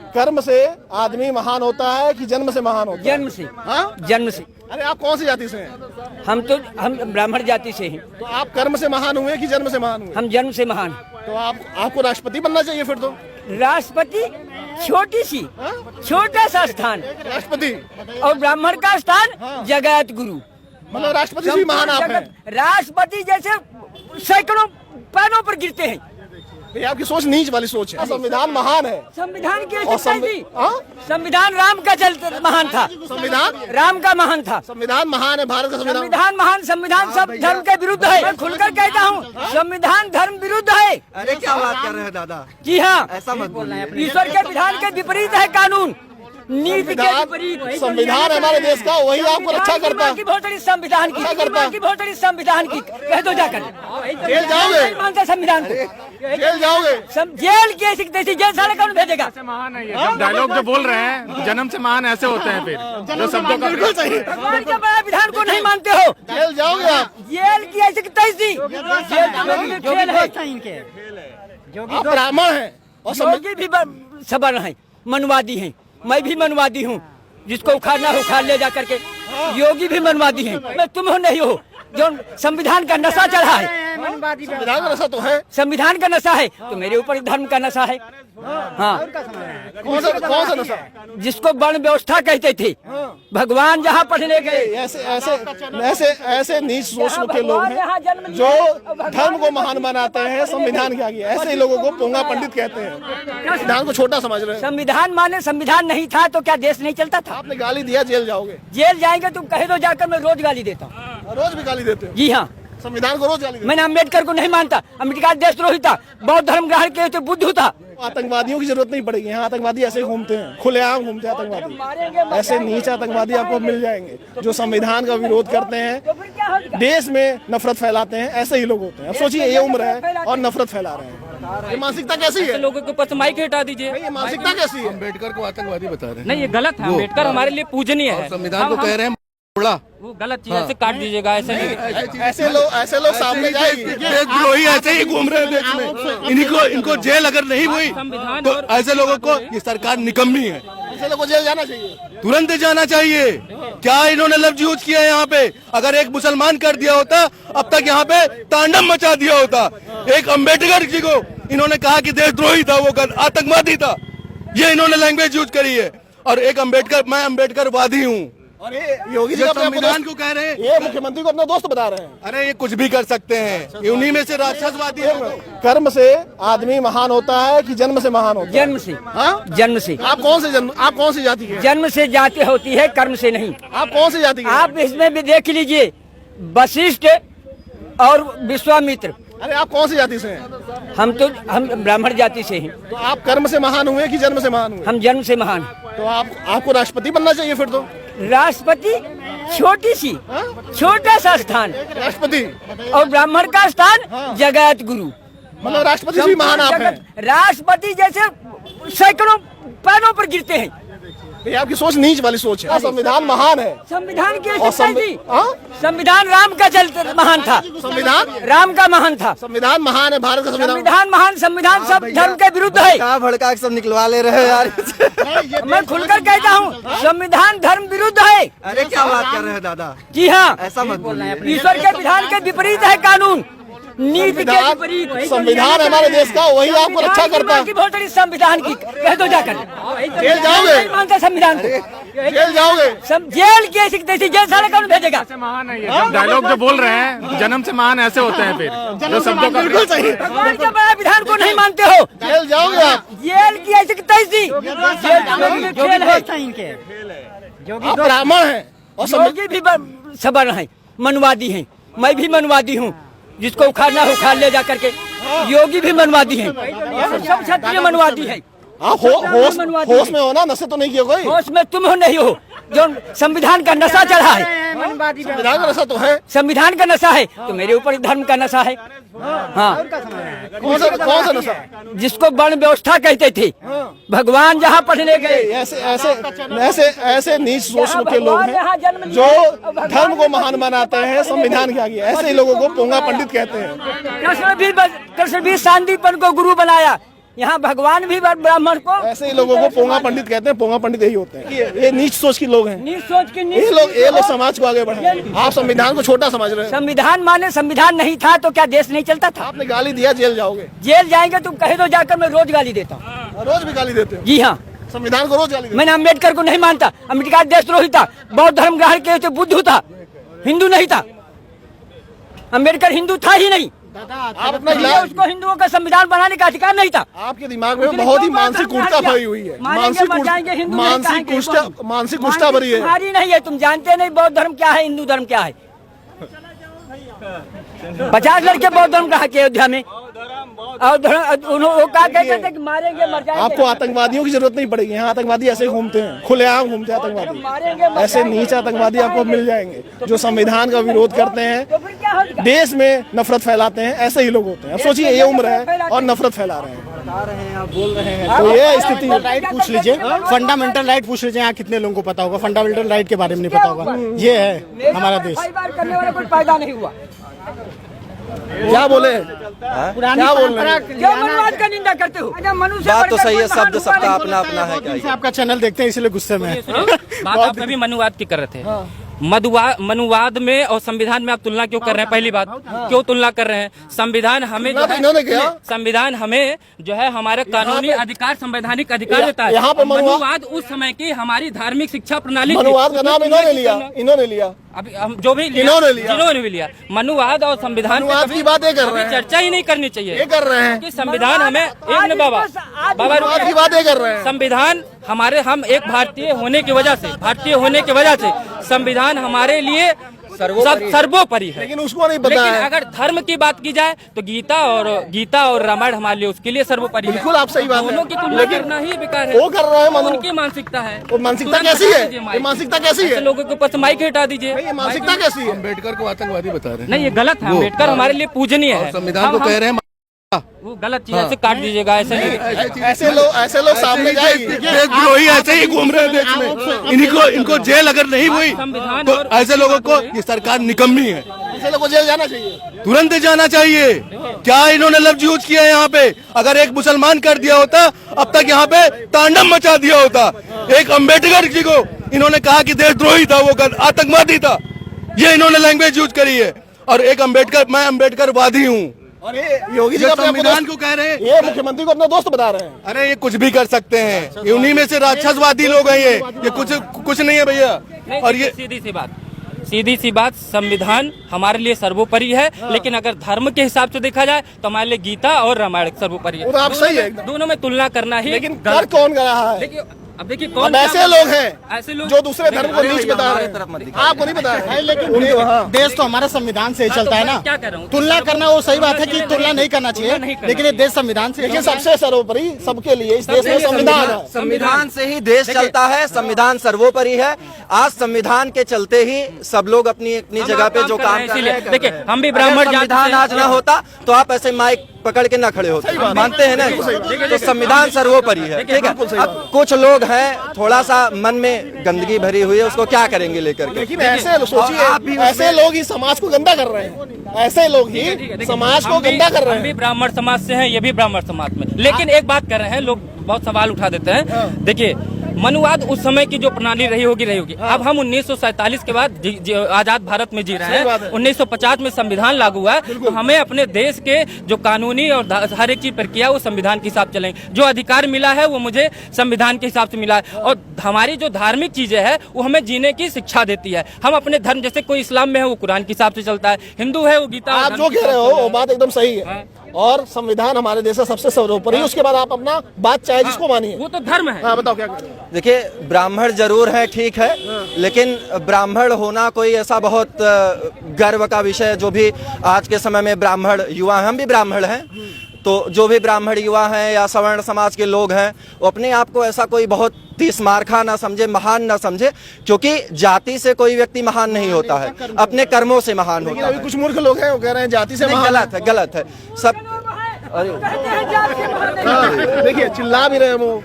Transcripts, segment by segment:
कर्म से आदमी महान होता है कि जन्म से महान होता है? जन्म से। हाँ? जन्म से। अरे आप कौन सी जाति से हैं? हम ब्राह्मण जाति से हैं। तो आप कर्म से महान हुए कि जन्म से महान हुए? हम जन्म से महान। तो आपको राष्ट्रपति बनना चाहिए फिर तो। राष्ट्रपति छोटी सी, छोटा सा स्थान, राष्ट्रपति और ब्राह्मण का स्थान जगत गुरु। मतलब राष्ट्रपति से भी महान आप हैं। राष्ट्रपति जैसे सैकड़ों पैरों पर गिरते हैं। ये आपकी सोच नीच वाली सोच है। संविधान महान है। संविधान की और संविधान राम का चलते महान था। संविधान राम का महान था। संविधान महान है, भारत का संविधान। संविधान महान, संविधान सब धर्म के विरुद्ध है। मैं खुलकर कहता हूँ, संविधान धर्म विरुद्ध है। अरे क्या बात कर रहे हैं दादा? जी हाँ, ऐसा मत बोलना। ईश्वर के विधान के विपरीत है कानून, नीति के विपरीत। संविधान हमारे देश का, वही आपको रक्षा करता है। बहुत बड़ी संविधान की बहुत बड़ी संविधान की कह दो जाकर। जेल जाओगे? मानते संविधान को, जेल जाओगे? जेल की ऐसी तैसी जेल साले कौन भेजेगा? महान है ये डायलॉग जो बोल रहे हैं, जन्म से महान ऐसे होते हैं। फिर जो शब्दों का बिल्कुल सही। भगवान के बड़ा विधान को नहीं मानते हो, जेल जाओगे आप? जेल की ऐसी तैसी जेल है। आप ब्राह्मण हैं और योगी भी सबर है, मनवादी हैं। मैं भी मनवादी हूँ, जिसको उखाड़ना हो उखाड़ ले जा करके। योगी भी मनवादी हैं, मैं तुम हो नहीं हो जो संविधान का नशा चढ़ा है। संविधान का नशा तो है। संविधान का नशा है तो मेरे ऊपर धर्म का नशा है। हाँ, कौन सा नशा? जिसको वर्ण व्यवस्था कहते थे, भगवान जहाँ पढ़ने गए। ऐसे नीच सोच के लोग हैं जो धर्म को महान बनाते हैं संविधान के आगे। ऐसे ही लोगों को पोंगा पंडित कहते हैं, संविधान को छोटा समझ रहे हैं। संविधान माने संविधान नहीं था तो क्या देश नहीं चलता था? आपने गाली दिया, जेल जाओगे। जेल जाएंगे तुम कह दो जाकर, मैं रोज गाली देता हूँ। रोज भी गाली देते हो? जी हाँ, संविधान को रोज गाली देते? मैंने अम्बेडकर को नहीं मानता। अम्बेडकर देशद्रोही था, बौद्ध धर्म ग्रहण किए थे, बुद्ध था। आतंकवादियों की जरूरत नहीं पड़ेगी। यहाँ आतंकवादी ऐसे घूमते हैं, खुलेआम घूमते हैं आतंकवादी। ऐसे नीच आतंकवादी आपको मिल जाएंगे जो संविधान का विरोध करते हैं, देश में नफरत फैलाते हैं। ऐसे ही लोग होते हैं। अब सोचिए, ये उम्र है और नफरत फैला रहे हैं। ये मानसिकता कैसी है? लोगों के ऊपर माइक हटा दीजिए। ये मानसिकता कैसी है? अम्बेडकर को आतंकवादी बता रहे हैं। नहीं, ये गलत है। अम्बेडकर हमारे लिए पूजनीय है। संविधान को कह रहे हैं वो गलत चीज ऐसे काट दीजिएगा। ऐसे नहीं, ऐसे लोग सामने जाएंगे। देशद्रोही ऐसे ही घूम रहे हैं देश में। इनको जेल अगर नहीं हुई तो ऐसे लोगों को ये सरकार निकम्मी है। ऐसे लोगों को जेल जाना चाहिए, तुरंत जाना चाहिए। क्या इन्होंने लफ्ज यूज किया है यहाँ पे? अगर एक मुसलमान कर दिया होता, अब तक यहाँ पे तांडव मचा दिया होता। एक अम्बेडकर जी को इन्होंने कहा कि देशद्रोही था, वो आतंकवादी था। ये इन्होंने लैंग्वेज यूज करी है। और एक अम्बेडकर, मैं अम्बेडकरवादी हूँ। और ये योगी जी संविधान को कह रहे हैं, ये मुख्यमंत्री को अपना दोस्त बता रहे हैं। अरे ये कुछ भी कर सकते हैं, ये उन्हीं में से राक्षसवादी है। कर्म से आदमी महान होता है कि जन्म से महान होता है? जन्म से। हाँ? जन्म से। आप कौन सी जाति के? जन्म से जाति होती है, कर्म से नहीं। आप कौन सी जाति के? आप इसमें भी देख लीजिए, वशिष्ठ और विश्वामित्र। अरे आप कौन सी जाति से हैं? हम ब्राह्मण जाति से हैं। तो आप कर्म से महान हुए कि जन्म से महान हुए? हम जन्म से महान। तो आपको राष्ट्रपति बनना चाहिए फिर तो। राष्ट्रपति छोटी सी, छोटा सा स्थान, राष्ट्रपति और ब्राह्मण का स्थान जगत गुरु। मतलब राष्ट्रपति से भी महान आप हैं। राष्ट्रपति जैसे सैकड़ों पैरों पर गिरते हैं। ये आपकी सोच नीच वाली सोच है। संविधान महान है। संविधान की और संविधान राम का चलते महान था। संविधान राम का महान था। संविधान महान है, भारत का संविधान महान, संविधान सब धर्म के विरुद्ध है। कहाँ भड़का के सब निकलवा ले रहे हैं यार? मैं खुलकर कहता हूँ, संविधान धर्म विरुद्ध है। अरे क्या बात कर रहे हैं दादा? जी हाँ, ऐसा मत बोलना। ईश्वर के विधान के विपरीत है कानून, नीति के विपरीत। संविधान हमारे देश का, वही आपको रक्षा करता है। बहुत बड़ी संविधान की कह दो जाकर। जेल जाओगे? मानते संविधान को, जेल जाओगे? जेल की ऐसी तैसी जेल साले कौन भेजेगा? महान है ये डायलॉग जो बोल रहे हैं, जन्म से महान ऐसे होते हैं। फिर जो शब्दों का बिल्कुल सही। भगवान के बड़ा विधान को नहीं मानते हो, जेल जाओगे आप? जेल की ऐसी तैसी खेल है। आप ब्राह्मण हैं और योगी भी सबर है, मनवादी हैं। मैं भी मनवादी हूँ, जिसको उखाड़ना हो उखाड़ ले जा करके। योगी भी मनवादी हैं, सब क्षत्रिय मनवादी हैं। आप होश में हो ना? नशे तो नहीं किए कोई? होश में तुम हो नहीं हो जो संविधान का नशा चढ़ा है। संविधान का नशा तो है। संविधान का नशा है तो मेरे ऊपर धर्म का नशा है। हाँ, कौन सा नशा? जिसको वर्ण व्यवस्था कहते थे, भगवान जहाँ पढ़ने गए। ऐसे नीच सोच के लोग हैं जो धर्म को महान बनाते हैं संविधान के आगे। ऐसे ही लोगों को पोंगा पंडित कहते हैं। कृष्ण भी शांतिपन को गुरु बनाया, यहाँ भगवान भी ब्राह्मण को ऐसे ही लोगों को पोंगा पंडित कहते हैं। पोंगा पंडित यही होते हैं। ये नीच सोच के लोग हैं। नीच सोच के ये लोग समाज को आगे बढ़ाएं। आप संविधान को छोटा समझ रहे हैं। संविधान माने संविधान नहीं था तो क्या देश नहीं चलता था? आपने गाली दिया, जेल जाओगे। जेल जाएंगे तुम कहे दो जाकर, मैं रोज गाली देता हूँ। रोज भी गाली देते हो? जी हाँ, संविधान को रोज गाली देते मैंने अम्बेडकर को नहीं मानता। अम्बेडकर देशद्रोही था, बौद्ध धर्म ग्रहण किए थे, बुद्ध था, हिंदू नहीं था। अम्बेडकर हिंदू था ही नहीं। आप अपना इसलिए उसको हिंदुओं का संविधान बनाने का अधिकार नहीं था। आपके दिमाग में बहुत ही मानसिक कुष्ठा भरी हुई है। मानसिक कुष्ठा भरी है। तुम्हारी नहीं है, तुम जानते नहीं बौद्ध धर्म क्या है, हिंदू धर्म क्या है। 50 लड़के बौद्ध धर्म ग्रहण किए अयोध्या में, और वो क्या कहते थे कि मारेंगे मर जाएंगे। आपको आतंकवादियों की जरूरत नहीं पड़ेगी। यहाँ आतंकवादी ऐसे घूमते हैं, खुलेआम घूमते हैं आतंकवादी। ऐसे नीच आतंकवादी आपको मिल जाएंगे जो संविधान का विरोध करते हैं, देश में नफरत फैलाते हैं। ऐसे ही लोग होते हैं। अब सोचिए, ये उम्र है और नफरत फैला रहे हैं, आप बोल रहे हैं। तो ये स्थिति। राइट पूछ लीजिए, फंडामेंटल राइट पूछ लीजिए। यहाँ कितने लोगों को पता होगा फंडामेंटल राइट के बारे में? नहीं पता होगा। ये है हमारा देश। करने वाला कोई फायदा नहीं हुआ। क्या बोले? पुरानी क्या बोल रहे परंपरा हैं? क्यों मनवाद का निंदा करते हो? बात तो सही है, शब्द सबका अपना अपना है। क्या से आपका चैनल देखते हैं इसलिए गुस्से में। बात आप कभी मनुवाद की कर रहे थे। मनुवाद में और संविधान में आप तुलना क्यों कर रहे हैं? पहली बात, क्यों तुलना कर रहे हैं? संविधान हमें जो है, संविधान हमें जो है हमारे कानूनी अधिकार, संवैधानिक अधिकार देता है। यहाँ पे मनुवाद उस समय की हमारी धार्मिक शिक्षा प्रणाली, मनुवाद का नाम इन्होंने लिया। अभी हम जो भी जिन्होंने भी लिया, मनुवाद और संविधान की बातें कर रहे हैं। चर्चा ही नहीं करनी चाहिए। ये कर रहे हैं कि संविधान हमें एक बाबा की बातें कर रहे हैं। संविधान हम एक भारतीय होने की वजह से संविधान हमारे लिए सर्वोपरि है। लेकिन उसको नहीं पता है। अगर धर्म की बात की जाए तो गीता और रामायण हमारे लिए उसके लिए सर्वोपरि है। बिल्कुल आप सही बात है। दोनों की तुलना करना ही बेकार है। वो कर रहे हैं, उनकी मानसिकता है। वो मानसिकता कैसी है? ये मानसिकता कैसी है? लोगों के ऊपर से माइक हटा दीजिए। ये मानसिकता कैसी है? अम्बेडकर को आतंकवादी बता रहे हैं। नहीं, ये गलत है। अम्बेडकर हमारे लिए पूजनीय है। संविधान को कह रहे हैं वो गलत चीज ऐसे काट दीजिएगा। ऐसे नहीं, ऐसे लोग सामने जाएंगे। देशद्रोही ऐसे ही घूम रहे हैं देश में। इनको जेल अगर नहीं हुई तो ऐसे लोगों को ये सरकार निकम्मी है। ऐसे लोगों को जेल जाना चाहिए, तुरंत जाना चाहिए। क्या इन्होंने लफ्ज यूज किया है यहाँ पे? अगर एक मुसलमान कर दिया होता अब तक यहाँ पे तांडव मचा दिया होता। एक अम्बेडकर जी को इन्होंने कहा कि देशद्रोही था, वो आतंकवादी था। ये इन्होंने लैंग्वेज यूज करी है। और एक अम्बेडकर, मैं अम्बेडकरवादी हूँ। और ये योगी जी संविधान को कह रहे हैं, ये मुख्यमंत्री को अपना दोस्त बता रहे हैं। अरे ये कुछ भी कर सकते हैं। ये उन्हीं में से राक्षसवादी लोग हैं। ये कुछ नहीं है भैया। और ये सीधी सी बात, संविधान हमारे लिए सर्वोपरि है। लेकिन अगर धर्म के हिसाब से देखा जाए तो हमारे लिए गीता और रामायण सर्वोपरि है। आप सही है, दोनों में तुलना करना ही। लेकिन कर कौन कर रहा है? अब देखिए कौन ऐसे लोग हैं जो दूसरे धर्म को नीच बता रहे हैं। आपको नहीं पता है? लेकिन देश तो हमारा संविधान से ही चलता है ना। क्या कर रहा हूँ? तुलना करना वो सही बात है कि तुलना नहीं करना चाहिए, लेकिन ये देश संविधान से। लेकिन सबसे सर्वोपरि सबके लिए इस देश में संविधान है। संविधान से ही देश चलता है। संविधान सर्वोपरि है। आज संविधान के चलते ही सब लोग अपनी अपनी जगह पे जो काम कर रहे हैं। देखिए, हम भी ब्राह्मण संविधान आज ना होता तो आप ऐसे माइक पकड़ के ना खड़े होते। मानते हैं ना? तो संविधान सर्वोपरि है। ठीक है। अब कुछ लोग हैं थोड़ा सा मन में गंदगी भरी हुई है, उसको क्या करेंगे लेकर के? लेकिन ऐसे सोचिए, ऐसे लोग ही समाज को गंदा कर रहे हैं। ऐसे लोग ही समाज को गंदा कर रहे हैं। हम भी ब्राह्मण समाज से हैं, ये भी ब्राह्मण समाज में। लेकिन एक बात कर रहे हैं, लोग बहुत सवाल उठा देते हैं। देखिए, मनुवाद उस समय की जो प्रणाली रही होगी। अब हम 1947 के बाद आजाद भारत में जी रहे हैं। 1950 में संविधान लागू हुआ है, तो हमें अपने देश के जो कानूनी और हर एक चीज प्रक्रिया वो संविधान के हिसाब से चलेंगे। जो अधिकार मिला है वो मुझे संविधान के हिसाब से मिला है। और हमारी जो धार्मिक चीजें हैं वो हमें जीने की शिक्षा देती है। हम अपने धर्म, जैसे कोई इस्लाम में है वो कुरान के हिसाब से चलता है, हिंदू है वो गीता। आप जो कह रहे हो वो बात एकदम सही है। और संविधान हमारे देश का सबसे सर्वोपरि। उसके बाद आप अपना बात चाहे जिसको मानिए, वो तो धर्म है। हाँ, बताओ क्या करें? देखिए, ब्राह्मण जरूर है, ठीक है, लेकिन ब्राह्मण होना कोई ऐसा बहुत गर्व का विषय। जो भी आज के समय में ब्राह्मण युवा, हम भी ब्राह्मण हैं, तो जो भी ब्राह्मण युवा हैं या सवर्ण समाज के लोग हैं वो अपने आप को ऐसा कोई बहुत तीस मार्खा ना समझे, महान ना समझे। क्योंकि जाति से कोई व्यक्ति महान नहीं होता है, अपने कर्मों से महान होता है। कुछ मूर्ख लोग हैं वो कह रहे हैं जाति से महान। गलत है सब। देखिए चिल्ला भी रहे वो।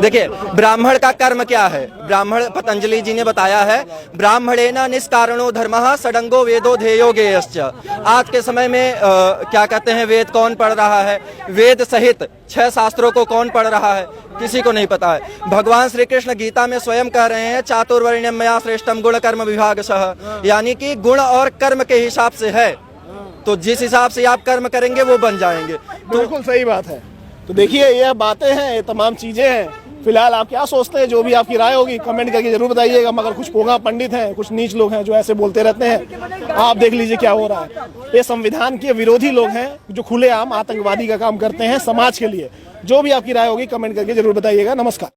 देखिए ब्राह्मण का कर्म क्या है, ब्राह्मण पतंजलि जी ने बताया है, ब्राह्मणेन निष्कारणो धर्मः षडंगो वेदो ध्येयो गेयश्च। आज के समय में क्या कहते हैं, वेद कौन पढ़ रहा है, वेद सहित 6 शास्त्रों को कौन पढ़ रहा है, किसी को नहीं पता है। भगवान श्री कृष्ण गीता में स्वयं कह रहे हैं चातुर्वर्ण्यम मया श्रेष्ठम गुण कर्म विभागशः, यानी कि गुण और कर्म के हिसाब से है, तो जिस हिसाब से आप कर्म करेंगे वो बन जाएंगे। तो बिल्कुल सही बात है। तो देखिए ये बातें हैं, ये तमाम चीजें हैं। फिलहाल आप क्या सोचते हैं, जो भी आपकी राय होगी कमेंट करके जरूर बताइएगा। मगर कुछ पोंगा पंडित हैं, कुछ नीच लोग हैं जो ऐसे बोलते रहते हैं। आप देख लीजिए क्या हो रहा है। ये संविधान के विरोधी लोग हैं जो खुलेआम आतंकवादी का काम करते हैं समाज के लिए। जो भी आपकी राय होगी कमेंट करके जरूर बताइएगा। नमस्कार।